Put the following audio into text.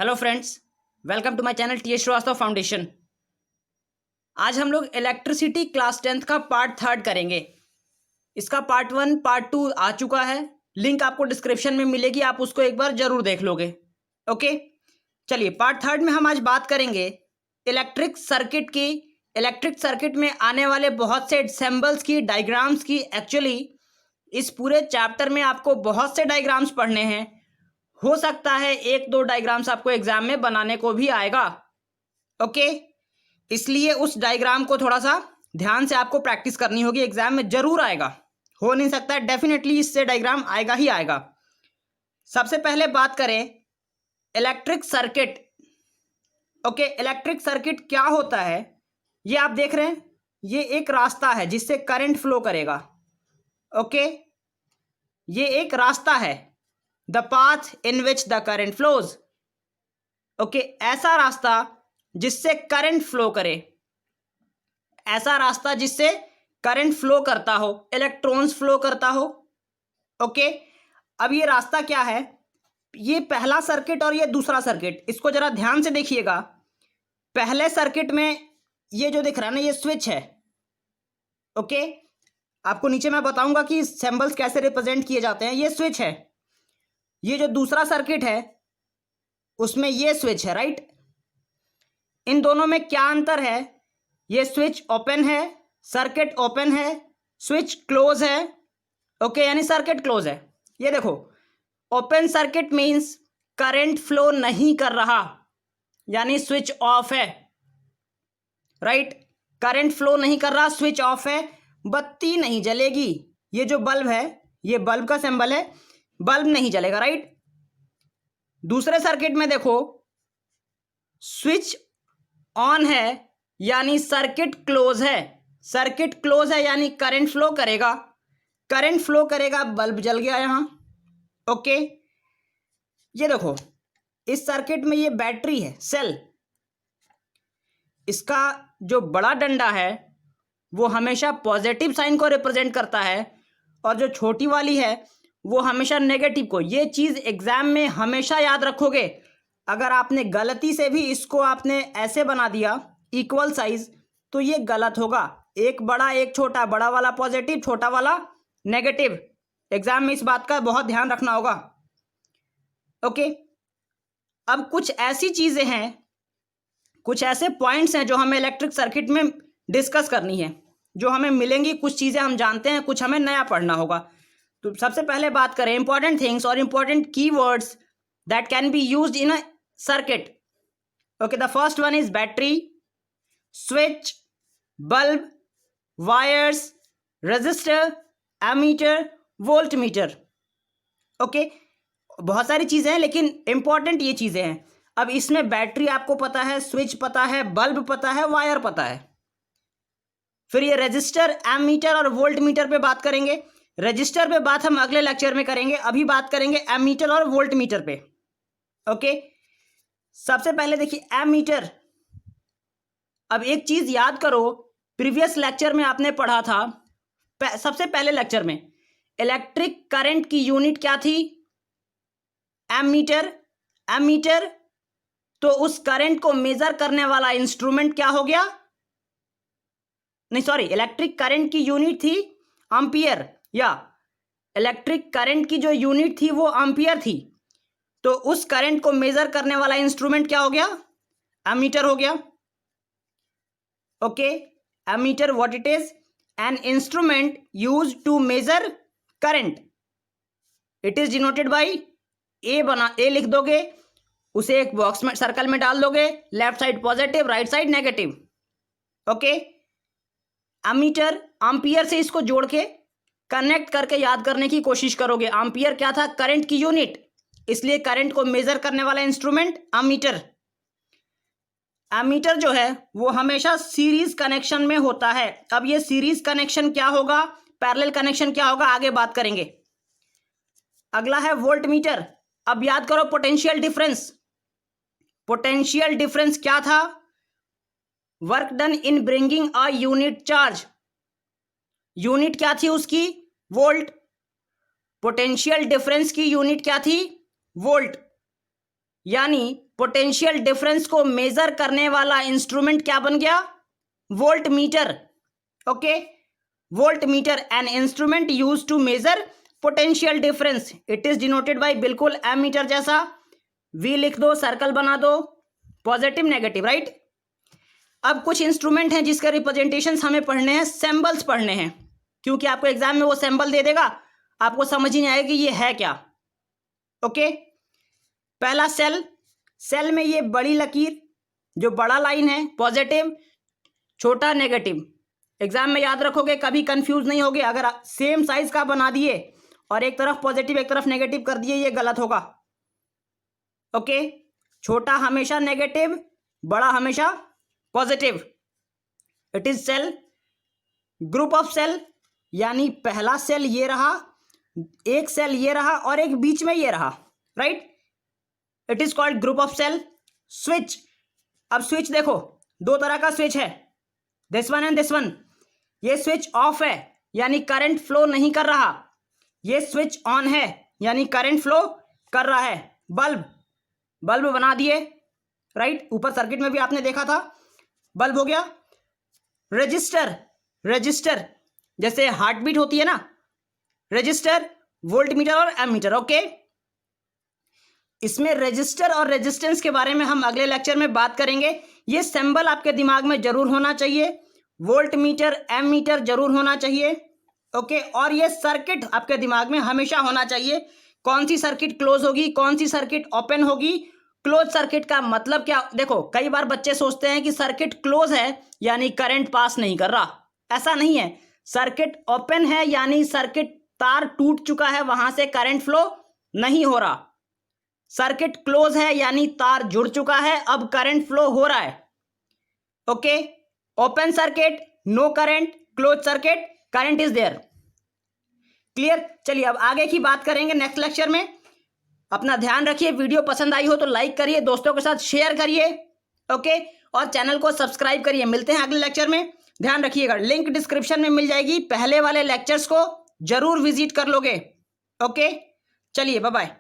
Hello friends, welcome to my channel T S Srivastava foundation. आज हम लोग इलेक्ट्रिसिटी क्लास 10th का पार्ट 3 करेंगे। इसका पार्ट 1 पार्ट 2 आ चुका है, लिंक आपको डिस्क्रिप्शन में मिलेगी, आप उसको एक बार जरूर देख लोगे। ओके, चलिए पार्ट 3 में हम आज बात करेंगे इलेक्ट्रिक सर्किट की। इलेक्ट्रिक सर्किट में आने वाले बहुत से सिंबल्स की, डायग्राम्स की। एक्चुअली इस पूरे चैप्टर में आपको बहुत से डायग्राम्स पढ़ने हैं। हो सकता है एक दो डायग्राम्स आपको एग्जाम में बनाने को भी आएगा। ओके, इसलिए उस डायग्राम को थोड़ा सा ध्यान से आपको प्रैक्टिस करनी होगी, एग्जाम में जरूर आएगा। हो नहीं सकता है, डेफिनेटली इससे डायग्राम आएगा ही आएगा। सबसे पहले बात करें electric circuit. Okay, electric circuit क्या होता है ये आप देख रहे हैं। ये एक रास्ता है जिससे करंट फ्लो करेगा। ओके, ये एक रास्ता है, the path in which the current flows. Okay, ऐसा रास्ता जिससे करंट फ्लो करे, ऐसा रास्ता जिससे करंट फ्लो करता हो, इलेक्ट्रॉन्स फ्लो करता हो। ओके, अब ये रास्ता क्या है, ये पहला सर्किट और ये दूसरा सर्किट, इसको जरा ध्यान से देखिएगा। पहले सर्किट में ये जो दिख रहा है ना, ये स्विच है। ओके, आपको नीचे मैं बताऊंगा कि सिंबल्स कैसे रिप्रेजेंट किए जाते हैं। ये स्विच है। ये जो दूसरा सर्किट है उसमें ये स्विच है, राइट। इन दोनों में क्या अंतर है, ये स्विच ओपन है, सर्किट ओपन है, स्विच क्लोज है। ओके, यानी सर्किट क्लोज है। ये देखो, open circuit means current flow नहीं कर रहा, यानी स्विच ऑफ है, राइट। करंट फ्लो नहीं कर रहा, स्विच ऑफ है, बत्ती नहीं जलेगी। ये जो बल्ब है, ये बल्ब का सिंबल है, बल्ब नहीं जलेगा, राइट। दूसरे सर्किट में देखो, स्विच ऑन है यानी सर्किट क्लोज है। सर्किट क्लोज है यानी करंट फ्लो करेगा, करंट फ्लो करेगा, बल्ब जल गया यहां। ओके, ये देखो, इस सर्किट में ये बैटरी है, सेल। इसका जो बड़ा डंडा है वो हमेशा पॉजिटिव साइन को रिप्रेजेंट करता है, और जो छोटी वाली है वो हमेशा नेगेटिव को। ये चीज एग्जाम में हमेशा याद रखोगे। अगर आपने गलती से भी इसको आपने ऐसे बना दिया इक्वल साइज, तो ये गलत होगा। एक बड़ा एक छोटा, बड़ा वाला पॉजिटिव, छोटा वाला नेगेटिव। एग्जाम में इस बात का बहुत ध्यान रखना होगा। ओके, अब कुछ ऐसी चीजें हैं, कुछ ऐसे पॉइंट्स हैं जो हमें इलेक्ट्रिक सर्किट में डिस्कस करनी है, जो हमें मिलेंगी। कुछ चीजें हम जानते हैं, कुछ हमें नया पढ़ना होगा। तो सबसे पहले बात करें इंपॉर्टेंट थिंग्स और important keywords that can be used in a circuit. Okay, the first one is battery, switch, bulb, wires, resistor, ammeter, volt meter. Okay, बहुत सारी चीजें हैं लेकिन इंपॉर्टेंट ये चीजें हैं। अब इसमें बैटरी आपको पता है, स्विच पता है, बल्ब पता है, वायर पता है। फिर ये रेजिस्टर, एमीटर और वोल्ट मीटर पे बात करेंगे। रजिस्टर पे बात हम अगले लेक्चर में करेंगे, अभी बात करेंगे एमीटर और वोल्ट मीटर पे। ओके, सबसे पहले देखिए एमीटर। अब एक चीज याद करो, प्रीवियस लेक्चर में आपने पढ़ा था, सबसे पहले लेक्चर में इलेक्ट्रिक करंट की यूनिट क्या थी, एमीटर। एमीटर, तो उस करंट को मेजर करने वाला इंस्ट्रूमेंट क्या हो गया, नहीं सॉरी, इलेक्ट्रिक करंट की यूनिट थी एम्पियर, या इलेक्ट्रिक करंट की जो यूनिट थी वो एम्पियर थी। तो उस करंट को मेजर करने वाला इंस्ट्रूमेंट क्या हो गया, एमीटर हो गया। Okay, ammeter what it is, an instrument used to measure current. It is denoted by A लिख दोगे, उसे एक बॉक्स में, सर्कल में डाल दोगे, left side positive, right side negative. Okay, ammeter, ampere से इसको जोड़ के कनेक्ट करके याद करने की कोशिश करोगे। एम्पियर क्या था, करंट की यूनिट, इसलिए करंट को मेजर करने वाला इंस्ट्रूमेंट एमीटर। एमीटर जो है वो हमेशा सीरीज कनेक्शन में होता है। अब ये सीरीज कनेक्शन क्या होगा, पैरेलल कनेक्शन क्या होगा, आगे बात करेंगे। अगला है वोल्ट मीटर। अब याद करो पोटेंशियल डिफरेंस। पोटेंशियल डिफरेंस क्या था, work done in bringing a unit charge. Unit क्या थी उसकी, वोल्ट। पोटेंशियल डिफरेंस की यूनिट क्या थी, वोल्ट। यानी पोटेंशियल डिफरेंस को मेजर करने वाला इंस्ट्रूमेंट क्या बन गया? Volt meter. Okay, volt meter an instrument use to measure potential difference. It is denoted by, बिल्कुल एम मीटर जैसा, वी लिख दो, सर्कल बना दो, पॉजिटिव नेगेटिव, राइट। अब कुछ इंस्ट्रूमेंट हैं जिसके रिप्रेजेंटेशन हमें पढ़ने हैं, सिंबल्स पढ़ने हैं, क्योंकि आपको एग्जाम में वो सिंबल दे देगा, आपको समझ ही नहीं आएगा कि ये है क्या। ओके, पहला सेल, सेल में ये बड़ी लकीर जो बड़ा लाइन है पॉजिटिव, छोटा नेगेटिव। एग्जाम में याद रखोगे, कभी कंफ्यूज नहीं होगे। अगर सेम साइज का बना दिए और एक तरफ पॉजिटिव एक तरफ नेगेटिव कर दिए, ये गलत होगा। ओके, छोटा हमेशा नेगेटिव, बड़ा हमेशा positive. It is cell. Group of cell, यानी पहला सेल ये रहा, एक सेल ये रहा और एक बीच में ये रहा, right. It is called group of cell. Switch, अब स्विच देखो, दो तरह का स्विच है, this one and this one. ये स्विच ऑफ है यानी करंट फ्लो नहीं कर रहा, ये स्विच ऑन है यानी करंट फ्लो कर रहा है। बल्ब, बल्ब बना दिए, राइट, ऊपर सर्किट में भी आपने देखा था, बल्ब हो गया। रजिस्टर, रजिस्टर जैसे हार्ट बीट होती है ना, रजिस्टर, वोल्ट मीटर और एमीटर। ओके, इसमें रजिस्टर और रेजिस्टेंस के बारे में हम अगले लेक्चर में बात करेंगे। ये सिंबल आपके दिमाग में जरूर होना चाहिए, वोल्ट मीटर, एम मीटर जरूर होना चाहिए। ओके, और ये सर्किट आपके दिमाग में हमेशा होना चाहिए, कौन सी सर्किट क्लोज होगी, कौन सी सर्किट ओपन होगी। क्लोज सर्किट का मतलब क्या? देखो, कई बार बच्चे सोचते हैं कि सर्किट क्लोज है यानी करंट पास नहीं कर रहा, ऐसा नहीं है। सर्किट ओपन है यानी सर्किट तार टूट चुका है, वहां से करंट फ्लो नहीं हो रहा। सर्किट क्लोज है यानी तार जुड़ चुका है, अब करंट फ्लो हो रहा है। Okay, open circuit no current, close circuit current is there. Clear? चलिए अब आगे की बात करेंगे नेक्स्ट लेक्चर में। अपना ध्यान रखिए, वीडियो पसंद आई हो तो लाइक करिए, दोस्तों के साथ शेयर करिए। ओके, और चैनल को सब्सक्राइब करिए। मिलते हैं अगले लेक्चर में, ध्यान रखिएगा। लिंक डिस्क्रिप्शन में मिल जाएगी, पहले वाले लेक्चर्स को जरूर विजिट कर लोगे। ओके, चलिए बाय बाय।